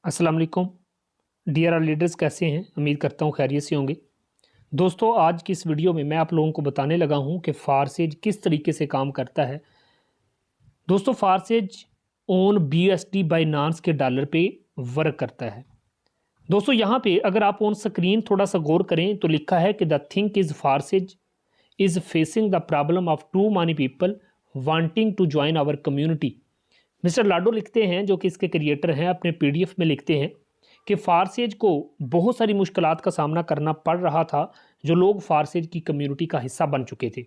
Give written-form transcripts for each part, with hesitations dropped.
अस्सलाम वालेकुम dear are leaders, कैसे हैं? उम्मीद करता हूँ खैरियत से होंगे। दोस्तों, आज की इस वीडियो में मैं आप लोगों को बताने लगा हूँ कि फारसेज किस तरीके से काम करता है। दोस्तों, फारसेज ऑन BUSD बाइनांस के डॉलर पे वर्क करता है। दोस्तों, यहाँ पे अगर आप ऑन स्क्रीन थोड़ा सा गौर करें तो लिखा है कि the think is Forsage is facing the problem of too many people wanting to join our community. Mister लाडो लिखते हैं, जो कि इसके क्रिएटर हैं, अपने PDF में लिखते हैं कि फारसेज को बहुत सारी मुश्किलात का सामना करना पड़ रहा था जो लोग फारसेज की कम्युनिटी का हिस्सा बन चुके थे।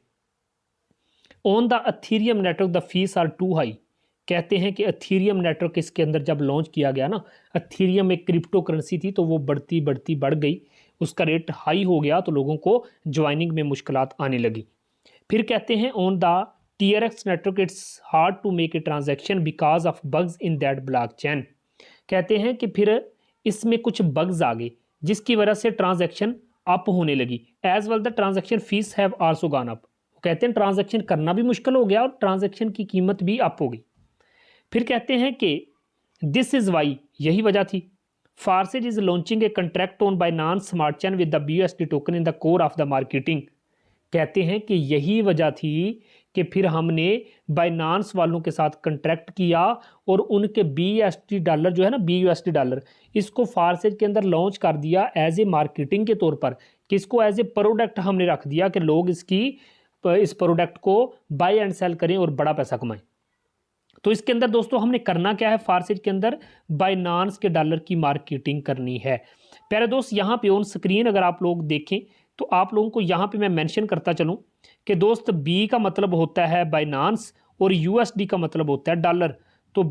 On the Ethereum network the fees are too high. कहते हैं कि अथीरियम नेटवर्क इसके अंदर जब लॉन्च किया गया ना, अथीरियम एक क्रिप्टो करेंसी थी, तो वो बढ़ती बढ़ती बढ़ गई, उसका रेट हाई हो गया, तो लोगों को ज्वाइनिंग में मुश्किलात आने लगी। फिर कहते हैं on the TRX network it's hard to make a transaction because of bugs in that blockchain. कहते हैं कि फिर इसमें कुछ बग्स आ गए जिसकी वजह से ट्रांजैक्शन अप होने लगी। As well the transaction fees have also gone up. कहते हैं ट्रांजैक्शन करना भी मुश्किल हो गया और ट्रांजैक्शन की कीमत भी अप हो गई। फिर कहते हैं कि दिस इज वाई, यही वजह थी। Forsage is launching a contract on Binance smart chain with the BUSD token in the core of the marketing. कहते हैं कि यही वजह थी कि फिर हमने बाइनांस वालों के साथ कंट्रैक्ट किया और उनके BUSD डॉलर जो है ना, BUSD डॉलर, इसको फारसेज के अंदर लॉन्च कर दिया एज ए मार्केटिंग के तौर पर। किसको? एज ए प्रोडक्ट हमने रख दिया कि लोग इस प्रोडक्ट को बाय एंड सेल करें और बड़ा पैसा कमाएं। तो इसके अंदर दोस्तों हमने करना क्या है? फारसेज के अंदर बाइनांस के डॉलर की मार्केटिंग करनी है। प्यारे दोस्त, यहाँ पे ऑन स्क्रीन अगर आप लोग देखें तो आप लोगों को यहाँ पे मैं मेंशन करता चलूँ कि दोस्त B का मतलब होता है बाइनांस और USD का मतलब होता है डॉलर। तो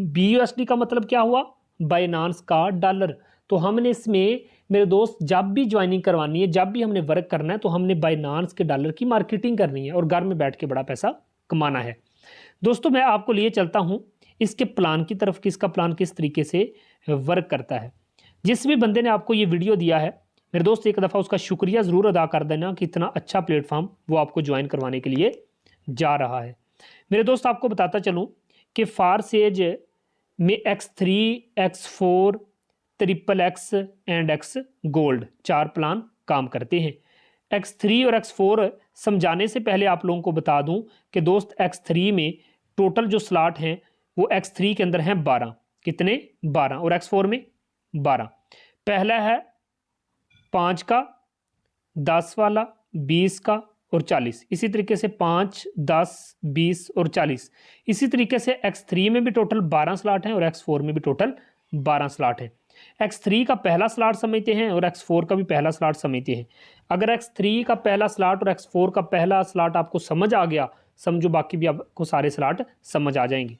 BUSD का मतलब क्या हुआ? बाइनांस का डॉलर। तो हमने इसमें मेरे दोस्त जब भी ज्वाइनिंग करवानी है, जब भी हमने वर्क करना है, तो हमने बाइनांस के डॉलर की मार्केटिंग करनी है और घर में बैठ के बड़ा पैसा कमाना है। दोस्तों, मैं आपको लिए चलता हूँ इसके प्लान की तरफ कि इसका प्लान किस तरीके से वर्क करता है। जिस भी बंदे ने आपको ये वीडियो दिया है मेरे दोस्त, एक दफ़ा उसका शुक्रिया ज़रूर अदा कर देना कि इतना अच्छा प्लेटफॉर्म वो आपको ज्वाइन करवाने के लिए जा रहा है। मेरे दोस्त, आपको बताता चलूँ कि फारसेज में X3, X4, XXX and X gold 4 plan काम करते हैं। X3 और X4 समझाने से पहले आप लोगों को बता दूं कि दोस्त X3 में टोटल जो स्लॉट हैं वो X3 के अंदर हैं 12। कितने? 12। और X4 में 12। पहला है 5 का, 10 वाला, 20 का और 40। इसी तरीके से 5, 10, 20 और 40। इसी तरीके से X3 में भी टोटल 12 स्लॉट हैं और X4 में भी टोटल 12 स्लॉट हैं। X3 का पहला स्लॉट समझते हैं और X4 का भी पहला स्लॉट समझते हैं। अगर X3 का पहला स्लॉट और X4 का पहला स्लॉट आपको समझ आ गया, समझो बाकी भी आपको सारे स्लॉट समझ आ जाएंगे।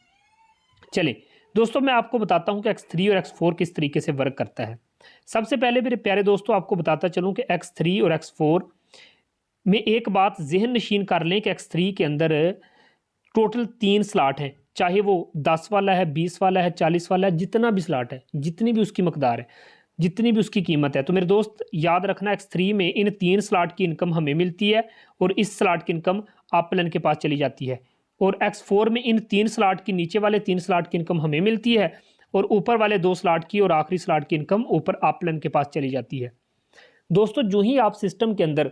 चलिए दोस्तों, मैं आपको बताता हूं कि X3 और X4 किस तरीके से वर्क करता है। सबसे पहले मेरे प्यारे दोस्तों आपको बताता चलूं कि X3 और X4 में एक बात जहन नशीन कर लें कि X3 के अंदर टोटल 3 स्लॉट हैं, चाहे वो 10 वाला है, 20 वाला है, 40 वाला है, जितना भी स्लॉट है, जितनी भी उसकी मकदार है, जितनी भी उसकी कीमत है। तो मेरे दोस्त याद रखना, X3 में इन 3 स्लॉट की इनकम हमें मिलती है और इस स्लॉट की इनकम अपलन के पास चली जाती है। और X4 में इन 3 स्लॉट की, नीचे वाले 3 स्लॉट की इनकम हमें मिलती है और ऊपर वाले 2 स्लॉट की और आखिरी स्लॉट की इनकम ऊपर अपलन के पास चली जाती है। दोस्तों, जो ही आप सिस्टम के अंदर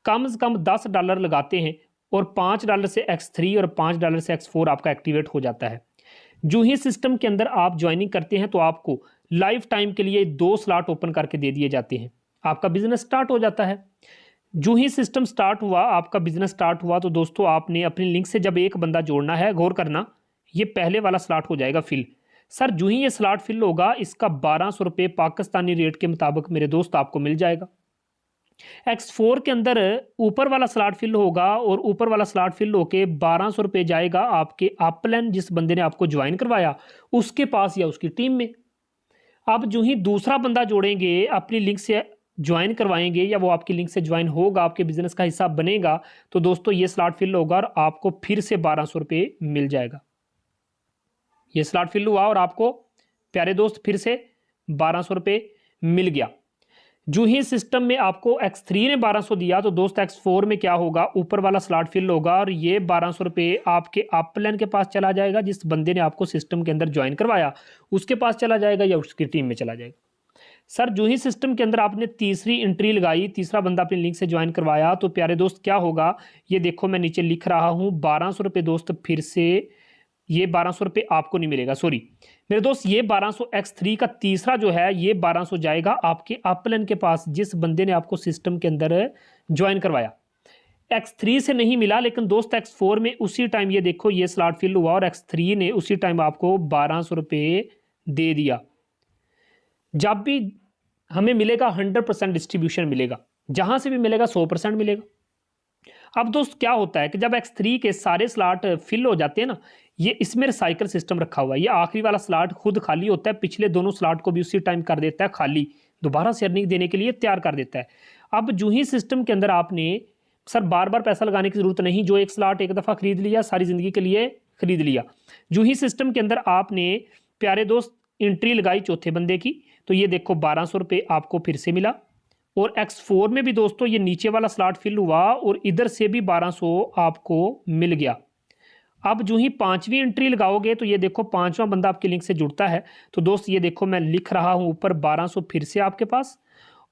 कम से कम $10 लगाते हैं और $5 से X3 और $5 से X4 आपका एक्टिवेट हो जाता है। जो ही सिस्टम के अंदर आप ज्वाइनिंग करते हैं तो आपको लाइफ टाइम के लिए 2 स्लॉट ओपन करके दे दिए जाते हैं। आपका बिजनेस स्टार्ट हो जाता है। जो ही सिस्टम स्टार्ट हुआ, आपका बिजनेस स्टार्ट हुआ, तो दोस्तों आपने अपनी लिंक से जब एक बंदा जोड़ना है, गौर करना, ये पहले वाला स्लॉट हो जाएगा फिल। सर, जो ही ये स्लॉट फिल होगा, इसका 1200 रुपये पाकिस्तानी रेट के मुताबिक मेरे दोस्त आपको मिल जाएगा। X4 के अंदर ऊपर वाला स्लॉट फिल होगा और ऊपर वाला स्लॉट फिल होके 1200 रुपये जाएगा आपके अपलाइन, जिस बंदे ने आपको ज्वाइन करवाया उसके पास या उसकी टीम में। अब जो ही दूसरा बंदा जोड़ेंगे, अपनी लिंक से ज्वाइन करवाएंगे या वो आपकी लिंक से ज्वाइन होगा, आपके बिजनेस का हिस्सा बनेगा, तो दोस्तों ये स्लॉट फिल होगा और आपको फिर से 1200 रुपये मिल जाएगा। ये स्लॉट फिल हुआ और आपको प्यारे दोस्त फिर से 1200 रुपये मिल गया। जो ही सिस्टम में आपको X3 ने 1200 दिया तो दोस्त X4 में क्या होगा, ऊपर वाला स्लॉट फिल होगा और ये 1200 रुपये आपके अपलाइन के पास चला जाएगा, जिस बंदे ने आपको सिस्टम के अंदर ज्वाइन करवाया उसके पास चला जाएगा या उसकी टीम में चला जाएगा। सर जो ही सिस्टम के अंदर आपने तीसरी एंट्री लगाई, तीसरा बंदा अपने लिंक से ज्वाइन करवाया, तो प्यारे दोस्त क्या होगा, ये देखो मैं नीचे लिख रहा हूँ 1200 रुपये दोस्त, फिर से ये 1200 रुपये आपको नहीं मिलेगा, सॉरी मेरे दोस्त, ये 1200 X3 का तीसरा जो है ये 1200 जाएगा आपके अपलाइन के पास, जिस बंदे ने आपको सिस्टम के अंदर ज्वाइन करवाया। X3 से नहीं मिला, लेकिन दोस्त X4 में उसी टाइम ये देखो ये स्लॉट फिल हुआ और X3 ने उसी टाइम आपको 1200 रुपये दे दिया। जब भी हमें मिलेगा 100% डिस्ट्रीब्यूशन मिलेगा, जहां से भी मिलेगा 100% मिलेगा। अब दोस्त क्या होता है कि जब X3 के सारे स्लॉट फिल हो जाते हैं ना, ये इसमें रिसाइकल सिस्टम रखा हुआ है, ये आखिरी वाला स्लॉट खुद खाली होता है, पिछले दोनों स्लॉट को भी उसी टाइम कर देता है खाली, दोबारा से अर्निंग देने के लिए तैयार कर देता है। अब जो ही सिस्टम के अंदर आपने सर बार बार पैसा लगाने की जरूरत नहीं, जो एक स्लॉट एक दफ़ा खरीद लिया सारी ज़िंदगी के लिए खरीद लिया। जो ही सिस्टम के अंदर आपने प्यारे दोस्त एंट्री लगाई चौथे बंदे की, तो ये देखो 1200 रुपये आपको फिर से मिला। और X4 में भी दोस्तों ये नीचे वाला स्लॉट फिल हुआ और इधर से भी 1200 आपको मिल गया। अब जो ही पांचवी एंट्री लगाओगे तो ये देखो पांचवा बंदा आपके लिंक से जुड़ता है, तो दोस्त ये देखो मैं लिख रहा हूं ऊपर 1200 फिर से आपके पास,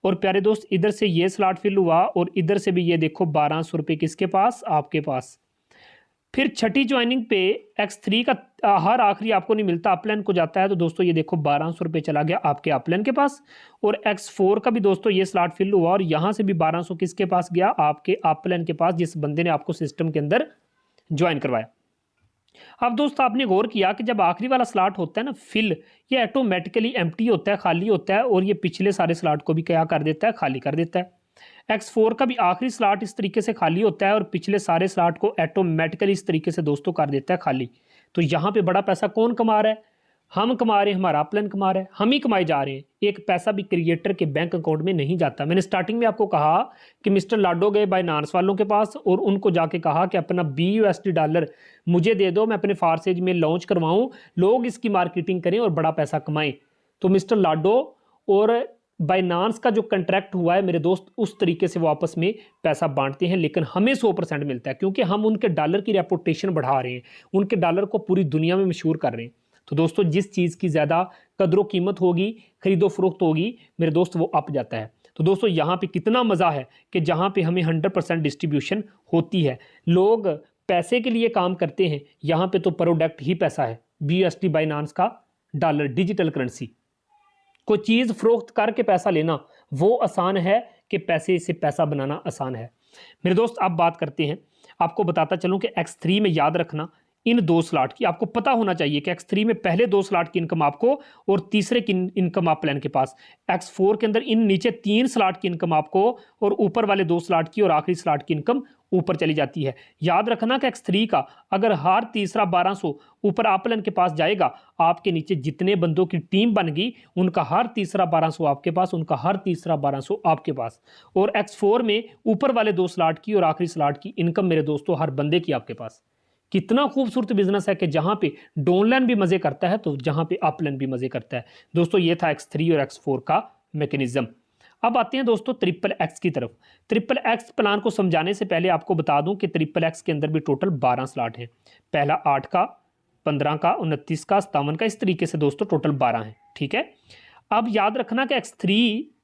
और प्यारे दोस्त इधर से ये स्लॉट फिल हुआ और इधर से भी ये देखो 1200 रुपये किसके पास, आपके पास। फिर छठी ज्वाइनिंग पे X3 का हर आखिरी आपको नहीं मिलता, अपलाइन को जाता है, तो दोस्तों ये देखो 1200 रुपये चला गया आपके अपलाइन के पास। और X4 का भी दोस्तों ये स्लॉट फिल हुआ और यहाँ से भी 1200 किसके पास गया, आपके अपलाइन के पास, जिस बंदे ने आपको सिस्टम के अंदर ज्वाइन करवाया। अब दोस्तों आपने गौर किया कि जब आखिरी वाला स्लॉट होता है ना फिल, ये ऑटोमेटिकली एम्प्टी होता है, खाली होता है, और ये पिछले सारे स्लॉट को भी क्या कर देता है, खाली कर देता है। X4 का भी आखिरी स्लॉट इस तरीके से खाली होता है और पिछले सारे स्लॉट को ऑटोमेटिकली इस तरीके से दोस्तों कर देता है खाली। तो यहाँ पे बड़ा पैसा कौन कमा रहा है, हम कमा रहे हैं, हमारा अपलाइन कमा रहा है, हम ही कमाए जा रहे हैं। एक पैसा भी क्रिएटर के बैंक अकाउंट में नहीं जाता। मैंने स्टार्टिंग में आपको कहा कि मिस्टर लाडो गए बाइनांस वालों के पास और उनको जाके कहा कि अपना $20 मुझे दे दो, मैं अपने फारसेज में लॉन्च करवाऊं, लोग इसकी मार्केटिंग करें और बड़ा पैसा कमाएं। तो मिस्टर लाडो और बाइनांस का जो कंट्रैक्ट हुआ है मेरे दोस्त, उस तरीके से वो आपस में पैसा बांटते हैं, लेकिन हमें 100% मिलता है, क्योंकि हम उनके डॉलर की रेपुटेशन बढ़ा रहे हैं, उनके डॉलर को पूरी दुनिया में मशहूर कर रहे हैं। तो दोस्तों जिस चीज़ की ज़्यादा कदर कीमत होगी, खरीदो फरोख्त होगी मेरे दोस्त, वो अप जाता है। तो दोस्तों यहाँ पे कितना मज़ा है कि जहाँ पे हमें 100% डिस्ट्रीब्यूशन होती है, लोग पैसे के लिए काम करते हैं, यहाँ पे तो प्रोडक्ट ही पैसा है। BUSD बाइनांस का डॉलर डिजिटल करेंसी, कोई चीज़ फरोख्त करके पैसा लेना वो आसान है कि पैसे से पैसा बनाना आसान है मेरे दोस्त। अब बात करते हैं, आपको बताता चलूँ कि X3 में याद रखना इन 2 स्लॉट की आपको पता होना चाहिए कि X3 में पहले 2 स्लॉट की इनकम आपको और तीसरे की इनकम आप प्लान के पास, X4 के अंदर इन नीचे 3 स्लॉट की इनकम आपको और ऊपर वाले 2 स्लॉट की और आखिरी स्लॉट की इनकम ऊपर चली जाती है। याद रखना कि X3 का अगर हर तीसरा 1200 ऊपर अपलाइन के पास जाएगा, आपके नीचे जितने बंदों की टीम बन गई उनका हर तीसरा 1200 आपके पास, उनका हर तीसरा 1200 आपके पास। और X4 में ऊपर वाले 2 स्लॉट की और आखिरी स्लॉट की इनकम मेरे दोस्तों हर बंदे की आपके पास। कितना खूबसूरत बिजनेस है कि जहां पे डाउनलाइन भी मजे करता है तो जहां पे अपलाइन भी मजे करता है दोस्तों। ये था X3 और X4 का मैकेनिज्म। अब आते हैं दोस्तों XXX की तरफ। XXX प्लान को समझाने से पहले आपको बता दूं कि XXX के अंदर भी टोटल 12 स्लॉट हैं। पहला 8 का, 15 का, 29 का, 57 का, इस तरीके से दोस्तों टोटल 12 हैं। ठीक है, अब याद रखना कि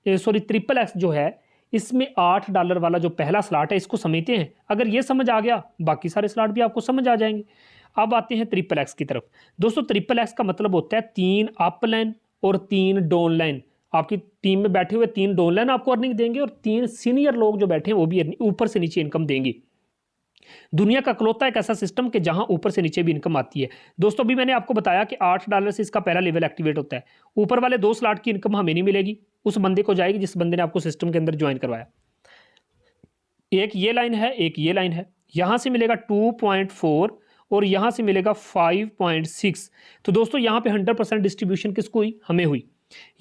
XXX जो है इसमें $8 वाला जो पहला स्लॉट है इसको समझते हैं। अगर ये समझ आ गया बाकी सारे स्लॉट भी आपको समझ आ जाएंगे। अब आते हैं XXX की तरफ। दोस्तों XXX का मतलब होता है 3 अपलाइन और 3 डाउनलाइन। आपकी टीम में बैठे हुए 3 डाउनलाइन आपको अर्निंग देंगे और 3 सीनियर लोग जो बैठे हैं वो भी ऊपर से नीचे इनकम देंगे। दुनिया का इकलौता एक ऐसा सिस्टम कि जहां ऊपर से नीचे भी इनकम आती है। दोस्तों अभी मैंने आपको बताया कि $8 से इसका पहला लेवल एक्टिवेट होता है। ऊपर वाले 2 स्लॉट की इनकम हमें नहीं मिलेगी, उस बंदे को जाएगी जिस बंदे ने आपको सिस्टम के अंदर ज्वाइन करवाया। एक ये लाइन है, एक ये लाइन है, यहां से मिलेगा 2.4 और यहां से मिलेगा 5.6। तो दोस्तों यहां पे 100% डिस्ट्रीब्यूशन किसको हुई, हमें हुई।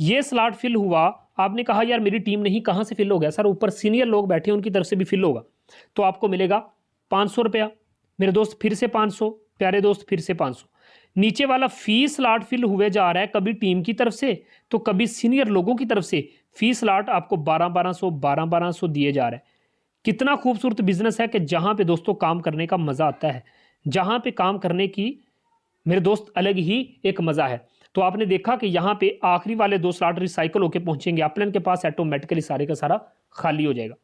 ये स्लॉट फिल हुआ, आपने कहा यार मेरी टीम नहीं, कहां से फिल हो गया सर? ऊपर सीनियर लोग बैठे हैं उनकी तरफ से भी फिल होगा, तो आपको मिलेगा 500 रुपया मेरे दोस्त, फिर से 500 प्यारे दोस्त, फिर से 500। नीचे वाला फी स्लॉट फिल हुए जा रहा है, कभी टीम की तरफ से तो कभी सीनियर लोगों की तरफ से। फी स्लॉट आपको 1200 दिए जा रहे हैं। कितना खूबसूरत बिजनेस है कि जहां पे दोस्तों काम करने का मजा आता है, जहां पे काम करने की मेरे दोस्त अलग ही एक मजा है। तो आपने देखा कि यहाँ पे आखिरी वाले 2 स्लॉट रिसाइकल होकर पहुंचेंगे, अपलन के पास ऑटोमेटिकली सारे का सारा खाली हो जाएगा।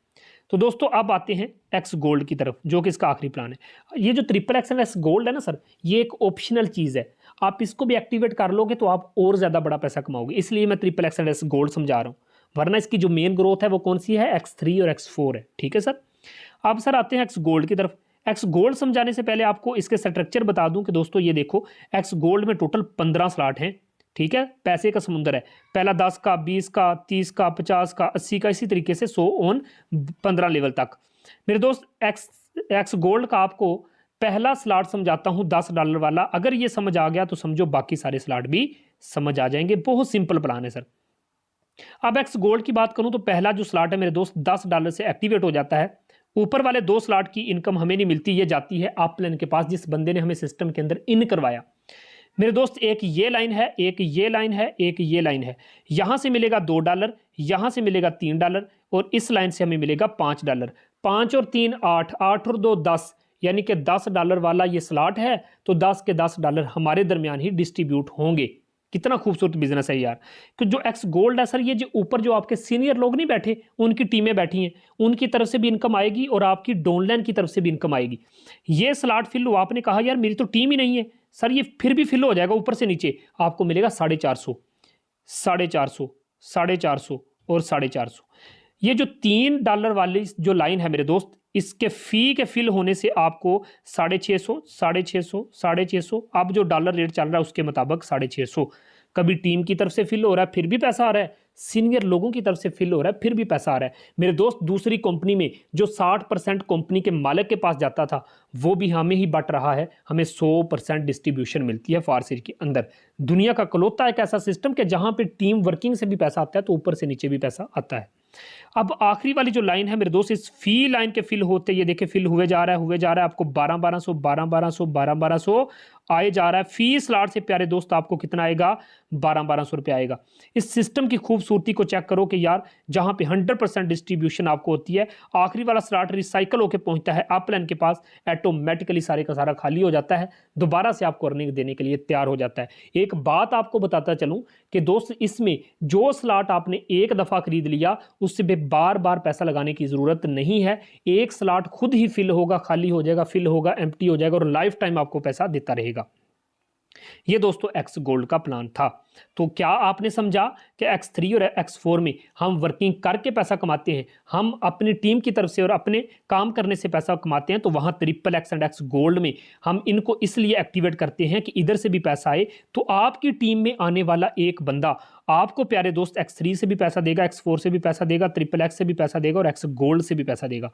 तो दोस्तों अब आते हैं एक्स गोल्ड की तरफ, जो कि इसका आखिरी प्लान है। ये जो triple x and x gold है ना सर, ये एक ऑप्शनल चीज़ है। आप इसको भी एक्टिवेट कर लोगे तो आप और ज़्यादा बड़ा पैसा कमाओगे, इसलिए मैं triple x and x gold समझा रहा हूँ। वरना इसकी जो मेन ग्रोथ है वो कौन सी है, X3 और X4 है। ठीक है सर। अब सर आते हैं एक्स गोल्ड की तरफ। एक्स गोल्ड समझाने से पहले आपको इसके स्ट्रक्चर बता दूं कि दोस्तों ये देखो, एक्स गोल्ड में टोटल 15 स्लॉट हैं। ठीक है, पैसे का समुंदर है। पहला 10 का, 20 का, 30 का, 50 का, 80 का, इसी तरीके से 100 ऑन 15 लेवल तक। मेरे दोस्त एक्स गोल्ड का आपको पहला स्लॉट समझाता हूं $10 वाला। अगर ये समझ आ गया तो समझो बाकी सारे स्लॉट भी समझ आ जाएंगे। बहुत सिंपल प्लान है सर। अब एक्स गोल्ड की बात करूं तो पहला जो स्लॉट है मेरे दोस्त $10 से एक्टिवेट हो जाता है। ऊपर वाले 2 स्लॉट की इनकम हमें नहीं मिलती, ये जाती है अपलाइन के पास, जिस बंदे ने हमें सिस्टम के अंदर इन करवाया। मेरे दोस्त एक ये लाइन है, एक ये लाइन है, एक ये लाइन है। यहां से मिलेगा $2, यहां से मिलेगा $3 और इस लाइन से हमें मिलेगा $5। 5 और 3 8, 8 और 2 10, यानी कि $10 वाला ये स्लॉट है। तो 10 के $10 हमारे दरमियान ही डिस्ट्रीब्यूट होंगे। कितना खूबसूरत बिजनेस है यार। कि जो एक्स गोल्ड है सर, ये जो ऊपर जो आपके सीनियर लोग नहीं बैठे, उनकी टीमें बैठी हैं, उनकी तरफ से भी इनकम आएगी और आपकी डाउनलाइन की तरफ से भी इनकम आएगी। ये स्लॉट फिल हुआ, आपने कहा यार मेरी तो टीम ही नहीं है सर, ये फिर भी फिल हो जाएगा। ऊपर से नीचे आपको मिलेगा 450, 450, 450 और 450। ये जो $3 वाली जो लाइन है मेरे दोस्त, इसके फी के फिल होने से आपको 650, 650, 650, अब जो डॉलर रेट चल रहा है उसके मुताबिक 650। कभी टीम की तरफ से फिल हो रहा है फिर भी पैसा आ रहा है, सीनियर लोगों की तरफ से फिल हो रहा है फिर भी पैसा आ रहा है। मेरे दोस्त दूसरी कंपनी में जो 60% कंपनी के मालिक के पास जाता था, वो भी हमें ही बट रहा है। हमें 100% डिस्ट्रीब्यूशन मिलती है फारसी के अंदर। दुनिया का कलौता एक ऐसा सिस्टम कि जहां पे टीम वर्किंग से भी पैसा आता है तो ऊपर से नीचे भी पैसा आता है। अब आखिरी वाली जो लाइन है मेरे दोस्त, इस फी लाइन के फिल होते, ये देखिए फिल हुए जा रहा है आपको 1200, 1200, 1200 आए जा रहा है। फी स्लॉट से प्यारे दोस्त आपको कितना आएगा, 1200 रुपये आएगा। इस सिस्टम की खूबसूरती को चेक करो कि यार जहां पे 100% डिस्ट्रीब्यूशन आपको होती है, आखिरी वाला स्लॉट रिसाइकल होकर पहुंचता है अपलाइन के पास, ऑटोमेटिकली सारे का सारा खाली हो जाता है, दोबारा से आपको अर्निंग देने के लिए तैयार हो जाता है। एक बात आपको बताता चलूं कि दोस्त, इसमें जो स्लॉट आपने एक दफा खरीद लिया उससे बार बार पैसा लगाने की जरूरत नहीं है। एक स्लॉट खुद ही फिल होगा, खाली हो जाएगा, फिल होगा, एम्प्टी हो जाएगा और लाइफ टाइम आपको पैसा देता रहेगा। ये दोस्तों एक्स गोल्ड का प्लान था। तो क्या आपने समझा कि X3 और X4 में हम वर्किंग करके पैसा कमाते हैं, हम अपनी टीम की तरफ से और अपने काम करने से पैसा कमाते हैं। तो वहां triple x and x gold में हम इनको इसलिए एक्टिवेट करते हैं कि इधर से भी पैसा आए। तो आपकी टीम में आने वाला एक बंदा आपको प्यारे दोस्त X3 से भी पैसा देगा, X4 से भी पैसा देगा, ट्रिपल एक्स से भी पैसा देगा और एक्स गोल्ड से भी पैसा देगा।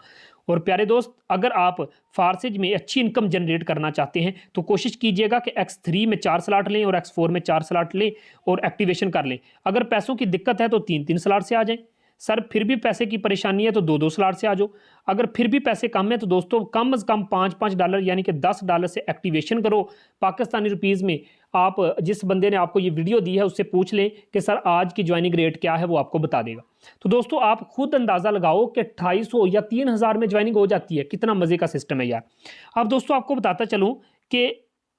और प्यारे दोस्त, अगर आप फारसेज में अच्छी इनकम जनरेट करना चाहते हैं तो कोशिश कीजिएगा कि X3 में 4 स्लॉट लें और X4 में 4 स्लॉट लें और एक्टिवेशन कर लें। अगर पैसों की दिक्कत है तो 3-3 स्लॉट से आ जाएं। सर फिर भी पैसे की परेशानी है तो 2-2 स्लॉट से आ जाओ। अगर फिर भी पैसे कम है तो दोस्तों कम से कम $5-5 यानी कि $10 से एक्टिवेशन करो। पाकिस्तानी रुपीज़ में आप जिस बंदे ने आपको ये वीडियो दी है उससे पूछ लें कि सर आज की ज्वाइनिंग रेट क्या है, वो आपको बता देगा। तो दोस्तों आप खुद अंदाज़ा लगाओ कि 250 या 3000 में ज्वाइनिंग हो जाती है। कितना मज़े का सिस्टम है यार। अब दोस्तों आपको बताता चलूँ कि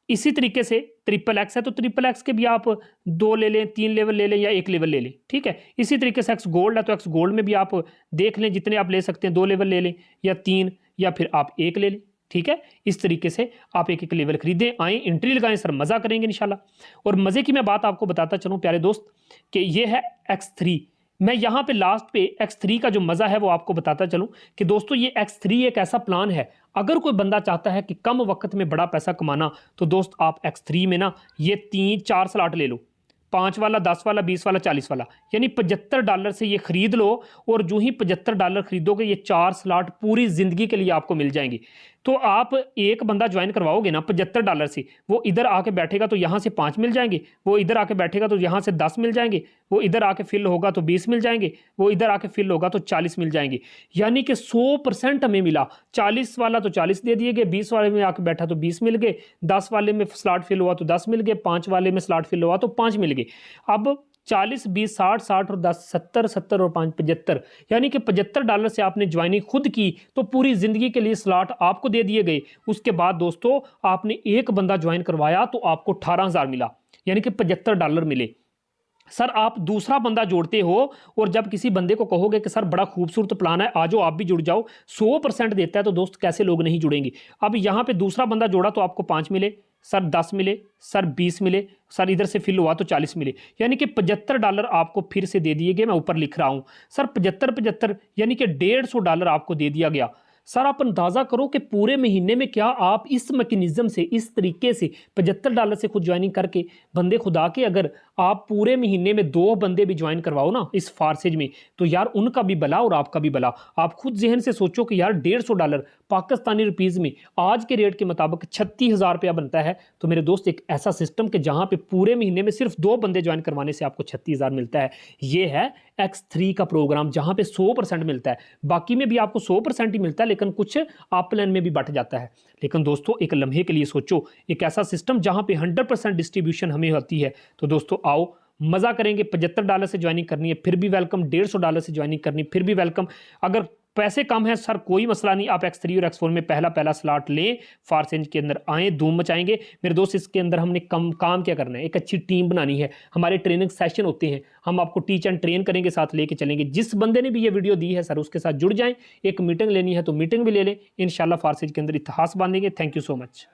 इसी तरीके से ट्रिपल एक्स है तो ट्रिपल एक्स के भी आप 2 ले लें, 3 लेवल ले लें या 1 लेवल ले लें। ठीक है, इसी तरीके से एक्स गोल्ड है तो एक्स गोल्ड में भी आप देख लें, जितने आप ले सकते हैं 2 लेवल ले लें या 3 या फिर आप 1 ले लें। ठीक है, इस तरीके से आप एक लेवल खरीदें, आएँ, एंट्री लगाएं, सर मज़ा करेंगे इंशाल्लाह। और मज़े की मैं बात आपको बताता चलूँ प्यारे दोस्त कि ये है X3। मैं यहाँ पे लास्ट पे X3 का जो मज़ा है वो आपको बताता चलूँ कि दोस्तों ये X3 एक ऐसा प्लान है, अगर कोई बंदा चाहता है कि कम वक्त में बड़ा पैसा कमाना तो दोस्त आप X3 में ना ये 3-4 स्लॉट ले लो, 5 वाला, 10 वाला, 20 वाला, 40 वाला, यानी $75 से ये खरीद लो। और जो ही $75 खरीदोगे ये 4 स्लॉट पूरी ज़िंदगी के लिए आपको मिल जाएंगे। तो आप एक बंदा ज्वाइन करवाओगे ना $75 से, वो इधर आके बैठेगा तो यहाँ से 5 मिल जाएंगे, वो इधर आके बैठेगा तो यहाँ से 10 मिल जाएंगे, वो इधर आके फिल होगा तो 20 मिल जाएंगे, वो इधर आके फिल होगा तो 40 मिल जाएंगे। यानी कि 100% हमें मिला। 40 वाला तो 40 दे दिए गए, 20 वाले में आके बैठा तो 20 मिल गए, 10 वाले में स्लॉट फिल हुआ तो 10 मिल गए, 5 वाले में स्लॉट फिल हुआ तो 5 मिल गए। अब 40 20 60 60 और 10 70 70 और 5 75, यानी कि $75 से आपने ज्वाइनिंग खुद की तो पूरी ज़िंदगी के लिए स्लॉट आपको दे दिए गए। उसके बाद दोस्तों आपने एक बंदा ज्वाइन करवाया तो आपको 18,000 मिला, यानी कि $75 मिले। सर आप दूसरा बंदा जोड़ते हो और जब किसी बंदे को कहोगे कि सर बड़ा खूबसूरत प्लान है, आ जाओ आप भी जुड़ जाओ, 100% देता है, तो दोस्त कैसे लोग नहीं जुड़ेंगे। अब यहाँ पे दूसरा बंदा जोड़ा तो आपको 5 मिले, सर 10 मिले, सर 20 मिले, सर इधर से फिल हुआ तो 40 मिले, यानी कि $75 आपको फिर से दे दिए गए। मैं ऊपर लिख रहा हूँ सर 75 यानी कि $150 आपको दे दिया गया। सर आप अंदाज़ा करो कि पूरे महीने में क्या आप इस मैकेनिज्म से, इस तरीके से $75 से खुद ज्वाइनिंग करके बंदे खुदा के, अगर आप पूरे महीने में 2 बंदे भी ज्वाइन करवाओ ना इस फारसेज में, तो यार उनका भी भला और आपका भी भला। आप खुद जहन से सोचो कि यार $150 पाकिस्तानी रुपीज़ में आज के रेट के मुताबिक 36,000 रुपया बनता है। तो मेरे दोस्त एक ऐसा सिस्टम कि जहाँ पे पूरे महीने में सिर्फ 2 बंदे ज्वाइन करवाने से आपको 36,000 मिलता है, ये है X3 का प्रोग्राम, जहाँ पे 100% मिलता है। बाकी में भी आपको 100% ही मिलता है, लेकिन कुछ अपलाइन में भी बट जाता है। लेकिन दोस्तों एक लम्हे के लिए सोचो, एक ऐसा सिस्टम जहाँ पे 100% डिस्ट्रीब्यूशन हमें होती है। तो दोस्तों आओ मज़ा करेंगे। $75 से ज्वाइनिंग करनी है फिर भी वेलकम, $150 से ज्वाइनिंग करनी फिर भी वेलकम। अगर पैसे कम है सर कोई मसला नहीं, आप X3 और X4 में पहला स्लॉट लें, फारसेज के अंदर आएँ, धूम मचाएंगे। मेरे दोस्त इसके अंदर हमने काम क्या करना है, एक अच्छी टीम बनानी है। हमारे ट्रेनिंग सेशन होते हैं, हम आपको टीच एंड ट्रेन करेंगे, साथ लेके चलेंगे। जिस बंदे ने भी ये वीडियो दी है सर उसके साथ जुड़ जाएं। एक मीटिंग लेनी है तो मीटिंग भी ले लें, इंशाल्लाह फारसेज के अंदर इतिहास बांधेंगे। Thank you so much.